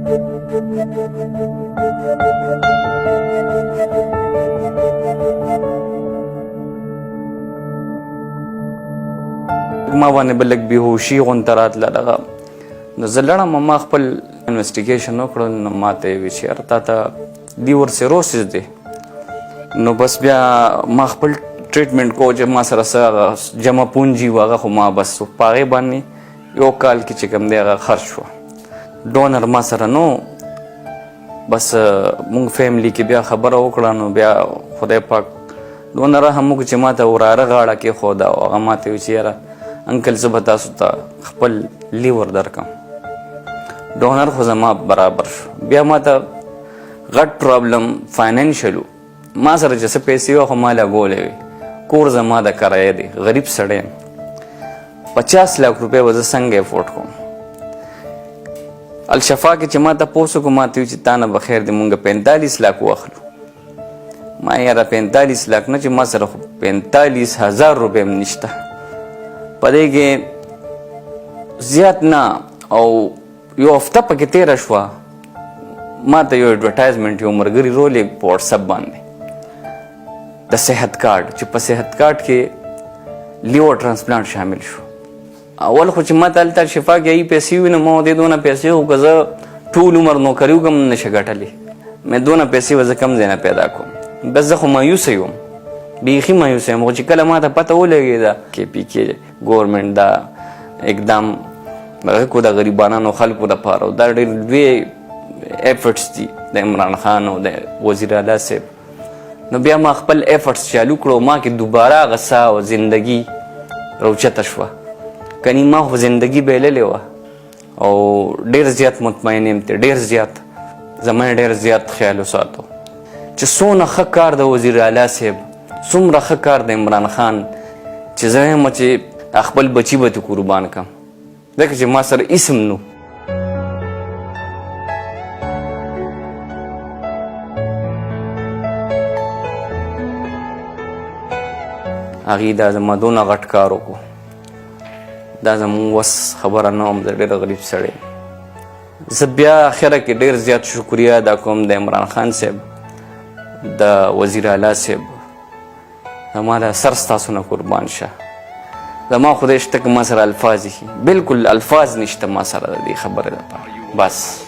ما باندې به لږ بېهوشي غونته راتله دغه نو زه لړم ما خپل انویسټیګیشن وکړل نو ما ته یې ویل چې یاره تا ته لیور سیروسس دی نو بس بیا ما خپل ټریټمنټ کو چې ما سره څه جمع پونجي و هغه خو ما بس په هغې باندې یو کال کې چې کوم دی هغه خرچ شوه ډونر ما سره نو بس مونږ فیملی کې بیا خبره وکړه نو بیا خدای پاک دونه رحم وکړو چې ما ته وراره غاړه کېښوده او هغه ما ته ویل چې یاره انکل زه به تاسو ته خپل لیور درکم ډونر خو زما برابر شو بیا ما ته غټ پرابلم فاینانشل ما سره چې څه پیسې وه خو ما لګولې وې کور زما د کرایه دی غریب سړی یم 50 लाख روپۍ به زه څنګه افورډ کوم الشفا کې چې ما تپوس وکړو ما ته ویل چې تا نه به خیر دی مونږ 45 लाख واخلو ما یاره 45 लाख نه چې ما سره خو 45,000 روپۍ هم نشته په دې کې زیات نه او یو هفته پکې تېره شوه ما ته یو اډورټایزمنټ یو ملګري رولې په واټساپ باندې د صحت کارډ چې په صحت کارډ کې لیور ټرانسپلانټ شامل شو اول خو چې ما ته هلته شفا کې ای پیسې وي نو ما دې دونه پیسې خو که زه ټول عمر نوکري وکړم نشه ګټلې مې دونه پیسې به زه کم ځای نه پیدا کوم بس زه خو مایوسه یم بیخي مایوسه یم خو چې کله ما ته پته ولګېده کې پی کې ګورمنټ دا اقدام هغه کو د غریبانو خلکو دپاره دا ډېر لوی ایفرټس دي د عمران خان او د وزیر اعلی صاحب نو بیا ما خپل ایفرټس چالو کړو ما کې دوباره هغه ساه او زندګي روچته شوه کنی ما خو زندګي بایللې وه او ډېر زیات مطمئن یم ډېر زیات زما ډېر زیات خیال وساتو چې څونه ښه کار د وزیر اعلی صاحب څومره ښه کار د عمران خان چې زه یم چې خپل بچي به ته قربان کړم ځکه چې ما سره اسم نو هغې دا زما دونه غټ کار وکړو دا زموږ وس خبره نه وم زه ډېر غریب سړی زه بیا اخره کې ډېر زیات شکریه ادا کوم د عمران خان صاحب د وزیر اعلی صاحب زما د سر ستاسو نه قربان شه زما خدای شته که ما سره الفاظ ایښي بلکل الفاظ نشته ما سره د دې خبرې لپاره بس